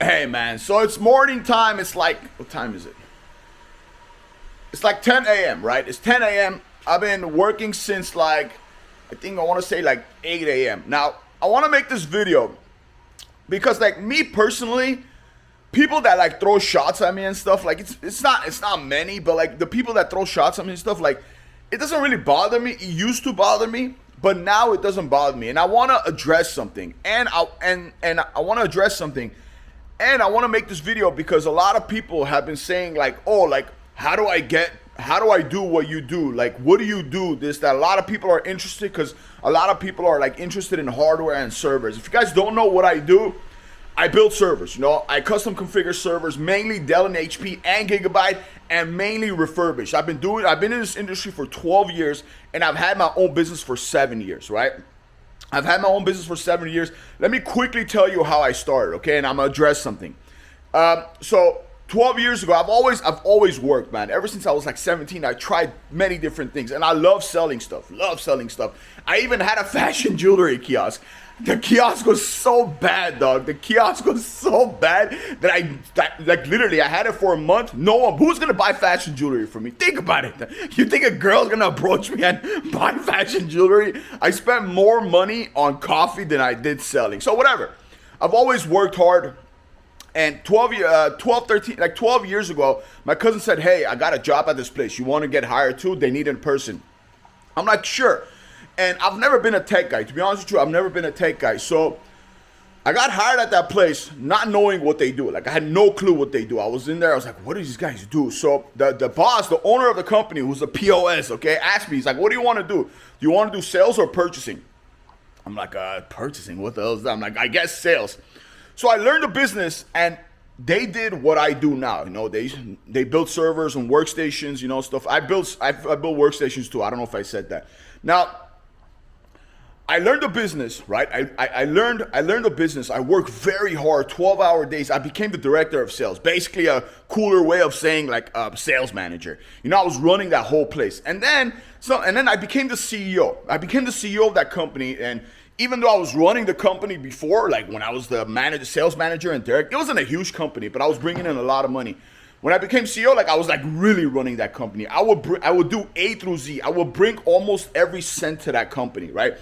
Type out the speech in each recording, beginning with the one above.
Hey man, so it's morning time. It's like, what time is it? It's like 10 a.m., right? It's 10 a.m. I've been working since like, I think I want to say like 8 a.m. Now, I want to make this video because like me personally, people that like throw shots at me and stuff, like it's not many, but like the people that throw shots at me and stuff, like it doesn't really bother me. It used to bother me, but now it doesn't bother me. And I want to address something. And I want to address something. And I want to make this video because a lot of people have been saying like, oh, like how do I do what you do? Like, what do you do? This, that. A lot of people are interested because a lot of people are like interested in hardware and servers. If you guys don't know what I do, I build servers. You know, I custom configure servers, mainly Dell and HP and Gigabyte, and mainly refurbished. I've been in this industry for 12 years, and I've had my own business for 7 years, right? I've had my own business for 7 years. Let me quickly tell you how I started, okay? And I'm gonna address something. So 12 years ago, I've always worked, man. Ever since I was like 17, I tried many different things, and I love selling stuff. I even had a fashion jewelry kiosk. The kiosk was so bad, dog. The kiosk was so bad that like literally I had it for a month. No one, who's gonna buy fashion jewelry from me? Think about it. You think a girl's gonna approach me and buy fashion jewelry? I spent more money on coffee than I did selling. So whatever. I've always worked hard. And 12 years ago, my cousin said, hey, I got a job at this place. You want to get hired too? They need a person. I'm like, sure. And I've never been a tech guy. To be honest with you, I've never been a tech guy. So I got hired at that place not knowing what they do. Like I had no clue what they do. I was in there. I was like, what do these guys do? So the boss, the owner of the company, who's a POS, okay, asked me, he's like, what do you want to do? Do you want to do sales or purchasing? I'm like, purchasing? What the hell is that? I'm like, I guess sales. So I learned the business, and they did what I do now. You know, they built servers and workstations, you know, stuff. I built workstations too. I don't know if I said that. Now, I learned the business, right? I learned the business. I worked very hard, 12-hour days. I became the director of sales. Basically a cooler way of saying like sales manager. You know, I was running that whole place. And then I became the CEO. I became the CEO of that company, and even though I was running the company before, like when I was the sales manager and Derek, it wasn't a huge company, but I was bringing in a lot of money. When I became CEO, like I was like really running that company. I would do A through Z. I would bring almost every cent to that company, right?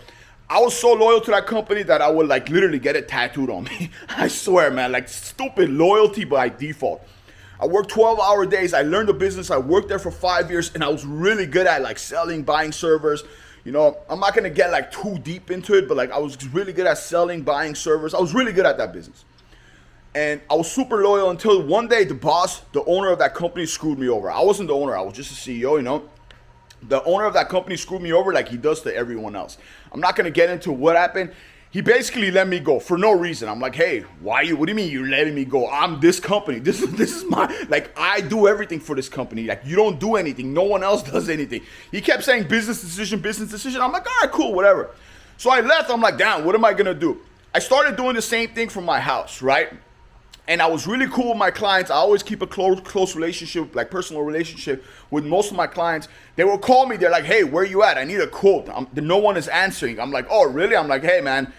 I was so loyal to that company that I would like literally get it tattooed on me. I swear, man, like stupid loyalty by default. I worked 12-hour days. I learned the business. I worked there for 5 years, and I was really good at like selling, buying servers. You know, I'm not going to get like too deep into it, but like I was really good at selling, buying servers. I was really good at that business. And I was super loyal until one day the boss, the owner of that company, screwed me over. I wasn't the owner. I was just a CEO, you know. The owner of that company screwed me over like he does to everyone else. I'm not going to get into what happened. He basically let me go for no reason. I'm like, hey, what do you mean you're letting me go? I'm this company. This is my, like, I do everything for this company. Like, you don't do anything. No one else does anything. He kept saying business decision. I'm like, all right, cool, whatever. So I left. I'm like, damn, what am I going to do? I started doing the same thing from my house, right? And I was really cool with my clients. I always keep a close relationship, like personal relationship with most of my clients. They will call me. They're like, hey, where you at? I need a quote. No one is answering. I'm like, oh, really? I'm like, hey, man,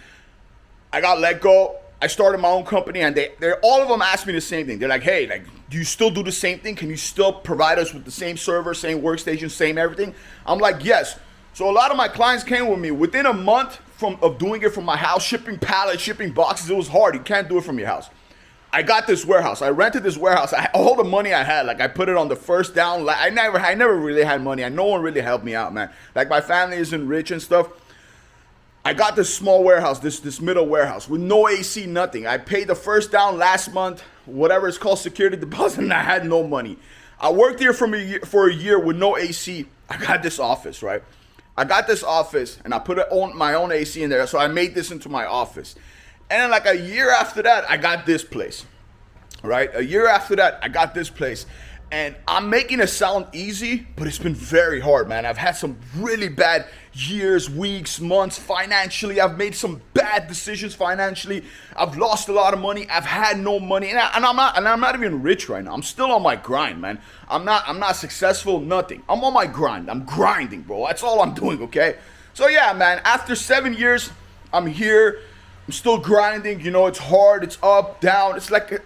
I got let go. I started my own company, and they're all of them ask me the same thing. They're like, hey, like, do you still do the same thing? Can you still provide us with the same server, same workstation, same everything? I'm like, yes. So a lot of my clients came with me. Within a month of doing it from my house, shipping pallets, shipping boxes, it was hard. You can't do it from your house. I got this warehouse. I rented this warehouse. All the money I had, like I put it on the first down. I never really had money, and no one really helped me out, man. Like my family isn't rich and stuff. I got this small warehouse, this middle warehouse with no AC, nothing. I paid the first down last month, whatever it's called, security deposit, and I had no money. I worked here for a year with no AC. I got this office, right? I got this office, and I put my own AC in there, so I made this into my office. And then like a year after that, I got this place, right? A year after that, I got this place. And I'm making it sound easy, but it's been very hard, man. I've had some really bad years, weeks, months financially. I've made some bad decisions financially. I've lost a lot of money. I've had no money. And I'm not even rich right now. I'm still on my grind, man. I'm not successful, nothing. I'm on my grind. I'm grinding, bro. That's all I'm doing, okay? So yeah, man, after 7 years, I'm here. I'm still grinding. You know, it's hard. It's up, down. It's like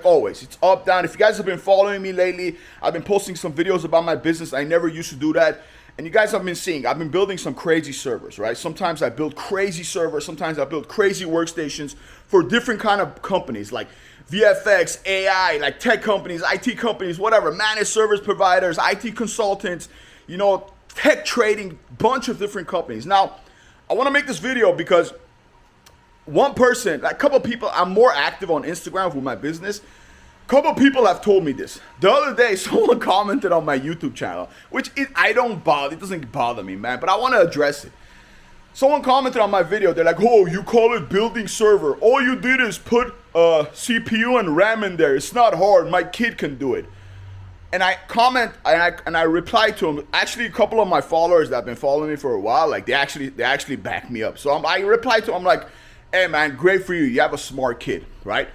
always. It's up, down. If you guys have been following me lately, I've been posting some videos about my business. I never used to do that. And you guys have been seeing, I've been building some crazy servers, right? Sometimes I build crazy servers. Sometimes I build crazy workstations for different kind of companies like VFX, AI, like tech companies, IT companies, whatever, managed service providers, IT consultants, you know, tech trading, bunch of different companies. Now, I want to make this video because one person, like a couple of people, I'm more active on Instagram with my business. A couple of people have told me this. The other day, someone commented on my YouTube channel, which it doesn't bother me, man, but I want to address it. Someone commented on my video. They're like, oh, you call it building server. All you did is put CPU and RAM in there. It's not hard. My kid can do it. And I comment and I reply to them. Actually, a couple of my followers that have been following me for a while, like they actually back me up. So I reply to them, I'm like, hey man, great for you. You have a smart kid, right?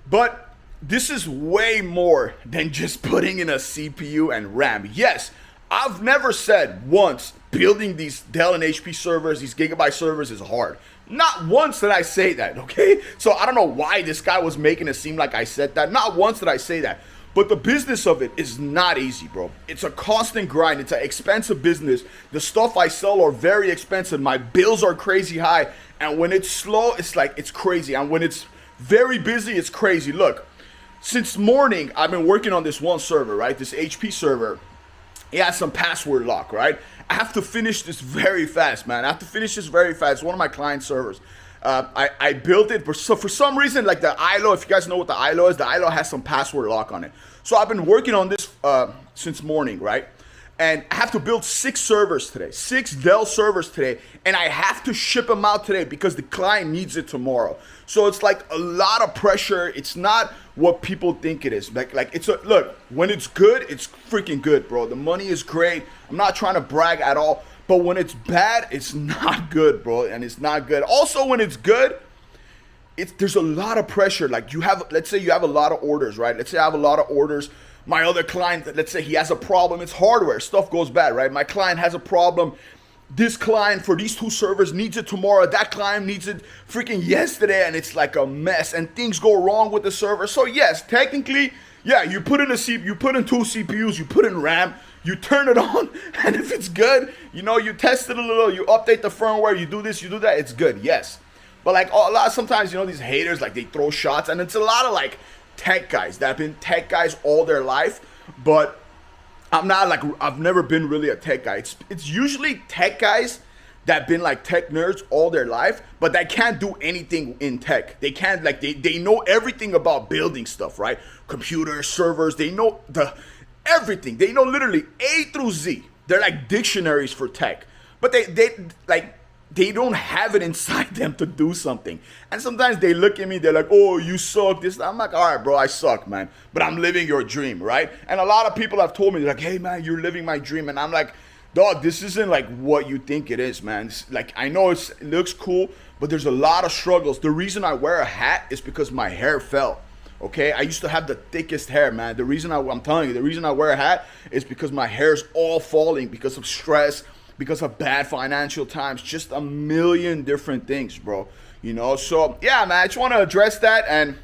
But this is way more than just putting in a CPU and RAM. Yes, I've never said once building these Dell and HP servers, these gigabyte servers is hard. Not once did I say that, okay? So I don't know why this guy was making it seem like I said that. Not once did I say that. But the business of it is not easy, bro. It's a constant grind. It's an expensive business. The stuff I sell are very expensive. My bills are crazy high. And when it's slow, it's like it's crazy. And when it's very busy, it's crazy. Look, since morning, I've been working on this one server, right? This HP server. It has some password lock, right? I have to finish this very fast, man. I have to finish this very fast. It's one of my client servers. I built it, but so for some reason, like the ILO, if you guys know what the ILO is, the ILO has some password lock on it. So I've been working on this since morning, right? And I have to build 6 servers today, 6 Dell servers today, and I have to ship them out today because the client needs it tomorrow. So it's like a lot of pressure. It's not what people think it is. Like it's a look, when it's good, it's freaking good, bro. The money is great. I'm not trying to brag at all, but when it's bad, it's not good, bro, and it's not good. Also, when it's good, there's a lot of pressure. Like let's say you have a lot of orders, right? Let's say I have a lot of orders. My other client, let's say he has a problem. It's hardware. Stuff goes bad, right? My client has a problem. This client for these 2 servers needs it tomorrow. That client needs it freaking yesterday, and it's like a mess. And things go wrong with the server. So yes, technically, yeah, you put in 2 CPUs, you put in RAM, you turn it on, and if it's good, you know, you test it a little, you update the firmware, you do this, you do that, it's good, yes. But like sometimes, you know, these haters, like they throw shots, and it's a lot of like tech guys that have been tech guys all their life, but I've never been really a tech guy. It's usually tech guys that have been like tech nerds all their life, but they can't do anything in tech. They can't, like, they know everything about building stuff, right? Computers, servers, they know everything. They know literally A through Z. They're like dictionaries for tech, but they don't have it inside them to do something. And sometimes they look at me, they're like, oh, you suck. I'm like, all right, bro, I suck, man. But I'm living your dream, right? And a lot of people have told me, they're like, hey, man, you're living my dream. And I'm like, dog, this isn't like what you think it is, man. Like, I know it looks cool, but there's a lot of struggles. The reason I wear a hat is because my hair fell. Okay, I used to have the thickest hair, man. I'm telling you, the reason I wear a hat is because my hair's all falling because of stress, because of bad financial times, just a million different things, bro. You know, so yeah, man, I just want to address that, and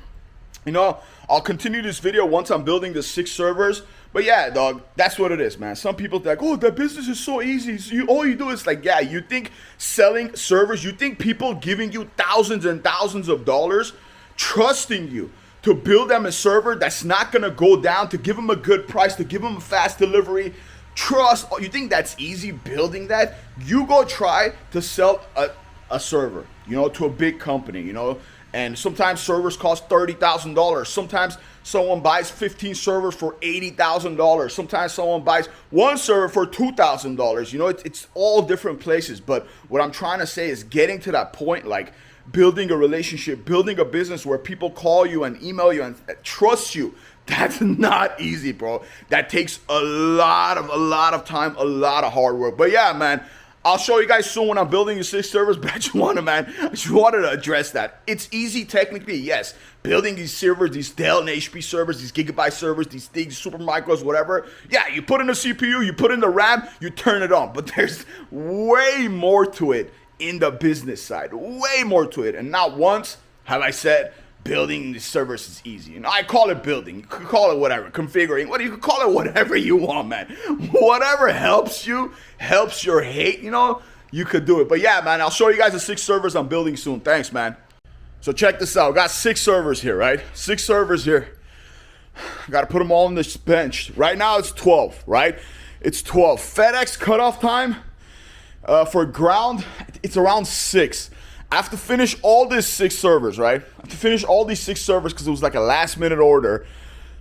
you know, I'll continue this video once I'm building the 6 servers. But yeah, dog, that's what it is, man. Some people think, oh, that business is so easy. So all you do is like, yeah, you think selling servers, you think people giving you thousands and thousands of dollars, trusting you to build them a server that's not gonna go down, to give them a good price, to give them a fast delivery. Trust, you think that's easy building that? You go try to sell a server, you know, to a big company, you know, and sometimes servers cost $30,000. Sometimes someone buys 15 servers for $80,000. Sometimes someone buys 1 server for $2,000. You know, it's all different places. But what I'm trying to say is getting to that point, like building a relationship, building a business where people call you and email you and trust you. That's not easy, bro. That takes a lot of time, a lot of hard work. But yeah, man, I'll show you guys soon when I'm building the 6 servers, but I just wanted to address that. It's easy technically, yes. Building these servers, these Dell and HP servers, these gigabyte servers, these things, super micros, whatever. Yeah, you put in the CPU, you put in the RAM, you turn it on. But there's way more to it in the business side, way more to it. And not once have I said building the servers is easy. You know, I call it building. You could call it whatever, configuring. What you could call it whatever you want, man. Whatever helps you, helps your hate. You know, you could do it. But yeah, man, I'll show you guys the 6 servers I'm building soon. Thanks, man. So check this out. I got 6 servers here, right? 6 servers here. Got to put them all on this bench. Right now it's 12, right? It's 12. FedEx cutoff time for ground, it's around 6. I have to finish all these 6 servers, right? I have to finish all these 6 servers because it was like a last minute order.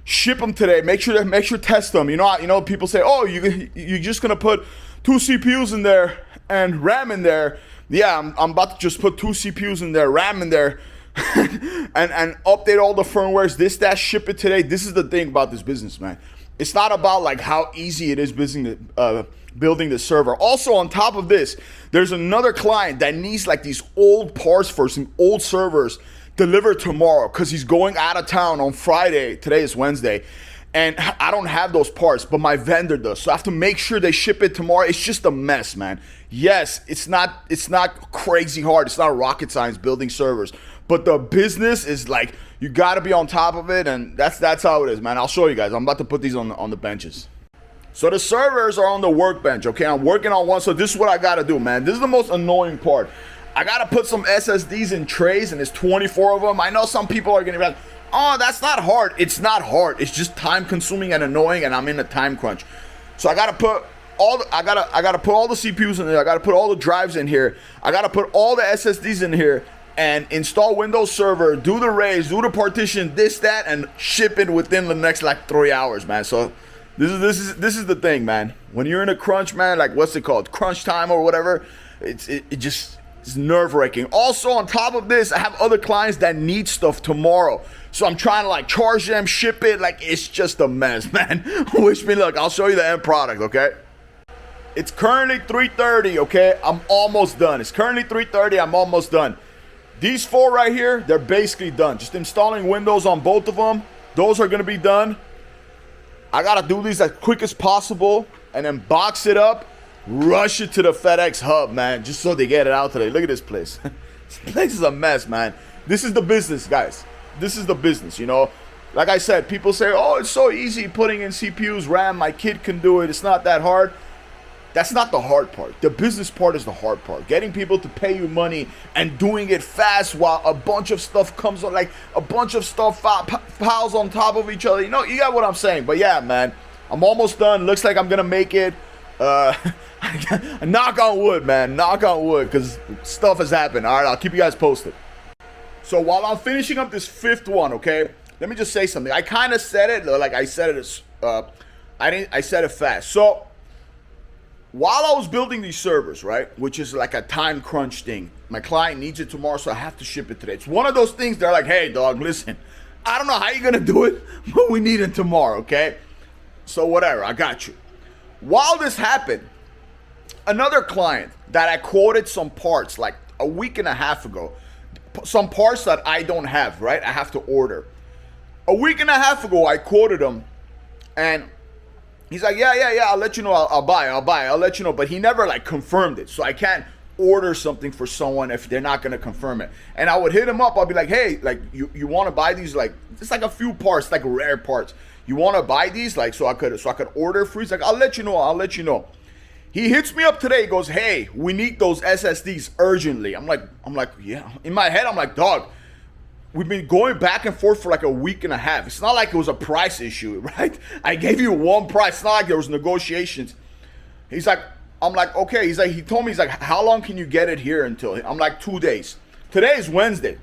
Ship them today. Make sure test them. You know, people say, oh, you're just gonna put 2 CPUs in there and RAM in there. Yeah, I'm about to just put 2 CPUs in there, RAM in there, and update all the firmwares. This, that, ship it today. This is the thing about this business, man. It's not about like how easy it is building the server. Also, on top of this, there's another client that needs like these old parts for some old servers delivered tomorrow because he's going out of town on Friday. Today is Wednesday. And I don't have those parts, but my vendor does. So I have to make sure they ship it tomorrow. It's just a mess, man. Yes, it's not crazy hard. It's not rocket science building servers. But the business is like, you got to be on top of it, and that's how it is, man. I'll show you guys. I'm about to put these on the benches. So the servers are on the workbench, okay? I'm working on one, so this is what I got to do, man. This is the most annoying part. I got to put some SSDs in trays, and there's 24 of them. I know some people are going to be like, oh, that's not hard. It's not hard. It's just time-consuming and annoying, and I'm in a time crunch. So I got to put I gotta put all the CPUs in there. I got to put all the drives in here. I got to put all the SSDs in here. And install Windows Server, do the RAIDs, do the partition, this, that, and ship it within the next like 3 hours, man. So this is the thing, man. When you're in a crunch, man, like what's it called, crunch time or whatever, it's nerve-wracking. Also, on top of this, I have other clients that need stuff tomorrow, so I'm trying to like charge them, ship it. Like it's just a mess, man. Wish me luck. I'll show you the end product, okay? It's currently 3:30, okay? I'm almost done. It's currently 3:30. I'm almost done. These 4 right here, they're basically done. Just installing Windows on both of them. Those are going to be done. I got to do these as quick as possible and then box it up, rush it to the FedEx hub, man, just so they get it out today. Look at this place. This place is a mess, man. This is the business, guys. This is the business, you know. Like I said, people say, oh, it's so easy putting in CPUs, RAM. My kid can do it. It's not that hard. That's not the hard part. The business part is the hard part. Getting people to pay you money and doing it fast while a bunch of stuff comes on, like a bunch of stuff piles on top of each other. You know, you got what I'm saying. But yeah, man, I'm almost done. Looks like I'm going to make it. Knock on wood, man. Knock on wood, because stuff has happened. All right, I'll keep you guys posted. So while I'm finishing up this 5th one, okay, let me just say something. I kind of said it, like I said it, I said it fast. So while I was building these servers, right, which is like a time crunch thing, my client needs it tomorrow, so I have to ship it today. It's one of those things they're like, hey, dog, listen, I don't know how you're going to do it, but we need it tomorrow, okay? So whatever, I got you. While this happened, another client that I quoted some parts like a week and a half ago, some parts that I don't have, right, I have to order. A week and a half ago, I quoted him, and he's like, yeah, I'll let you know. I'll buy, I'll let you know. But he never like confirmed it. So I can't order something for someone if they're not going to confirm it. And I would hit him up. I'll be like, hey, like you want to buy these? Like, it's like a few parts, like rare parts. You want to buy these? Like, so I could order for you. He's like, I'll let you know. He hits me up today. He goes, hey, we need those SSDs urgently. I'm like, yeah. In my head, I'm like, dog, we've been going back and forth for like a week and a half. It's not like it was a price issue, right? I gave you one price. It's not like there was negotiations. He's like, I'm like, okay. He's like, he told me, he's like, how long can you get it here until? I'm like, 2 days. Today is Wednesday.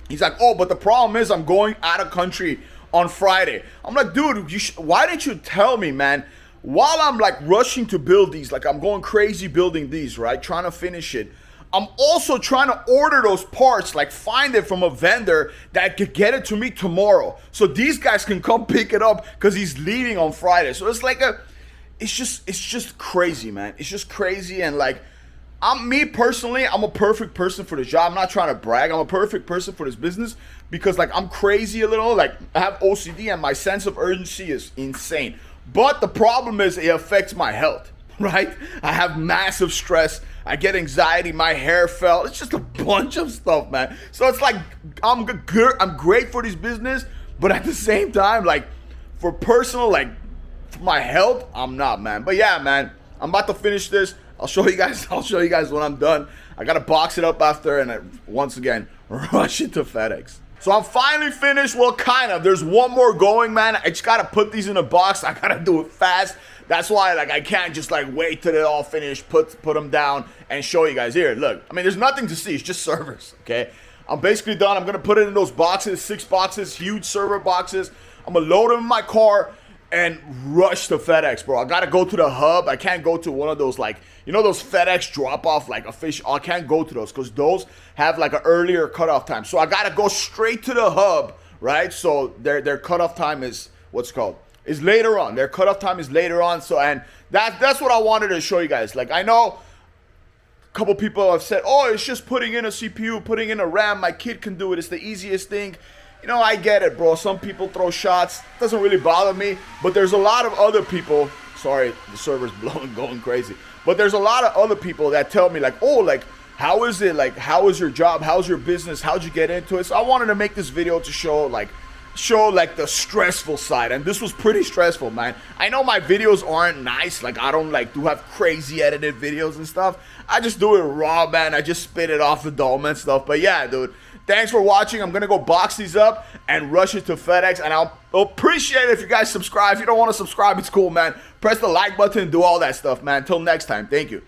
He's like, oh, but the problem is I'm going out of country on Friday. I'm like, dude, why didn't you tell me, man? While I'm like rushing to build these, like I'm going crazy building these, right? Trying to finish it. I'm also trying to order those parts, like find it from a vendor that could get it to me tomorrow. So these guys can come pick it up because he's leaving on Friday. So it's like it's just crazy, man. It's just crazy. And like, me personally, I'm a perfect person for the job. I'm not trying to brag. I'm a perfect person for this business because like I'm crazy a little. Like I have OCD and my sense of urgency is insane. But the problem is it affects my health. right? I have massive stress. I get anxiety. My hair fell. It's just a bunch of stuff, man. So it's like I'm good. I'm great for this business, but at the same time, like for personal, like for my health, I'm not, man. But yeah, man, I'm about to finish this. I'll show you guys when I'm done. I gotta box it up after, and once again, rush it to FedEx. So I'm finally finished. Well, kind of. There's one more going, man. I just gotta put these in a box. I gotta do it fast. That's why, like, I can't just like wait till they're all finished, put them down, and show you guys. Here, look. I mean, there's nothing to see. It's just servers. Okay. I'm basically done. I'm gonna put it in those boxes, 6 boxes, huge server boxes. I'm gonna load them in my car and rush to FedEx, bro. I gotta go to the hub. I can't go to one of those, like, you know, those FedEx drop-off, like, official. I can't go to those because those have, like, an earlier cutoff time. So I gotta go straight to the hub, right? So their cutoff time is, is later on. Their cutoff time is later on. So, and that's what I wanted to show you guys. Like, I know a couple people have said, oh, it's just putting in a CPU, putting in a RAM. My kid can do it. It's the easiest thing. You know, I get it, bro. Some people throw shots. It doesn't really bother me. But there's a lot of other people. Sorry, the server's going crazy. But there's a lot of other people that tell me, like, oh, like, how is it? Like, how is your job? How's your business? How'd you get into it? So I wanted to make this video to show the stressful side. And this was pretty stressful, man. I know my videos aren't nice. Like, I don't, like, do have crazy edited videos and stuff. I just do it raw, man. I just spit it off the dome and stuff. But yeah, dude. Thanks for watching. I'm going to go box these up and rush it to FedEx. And I'll appreciate it if you guys subscribe. If you don't want to subscribe, it's cool, man. Press the like button and do all that stuff, man. Until next time. Thank you.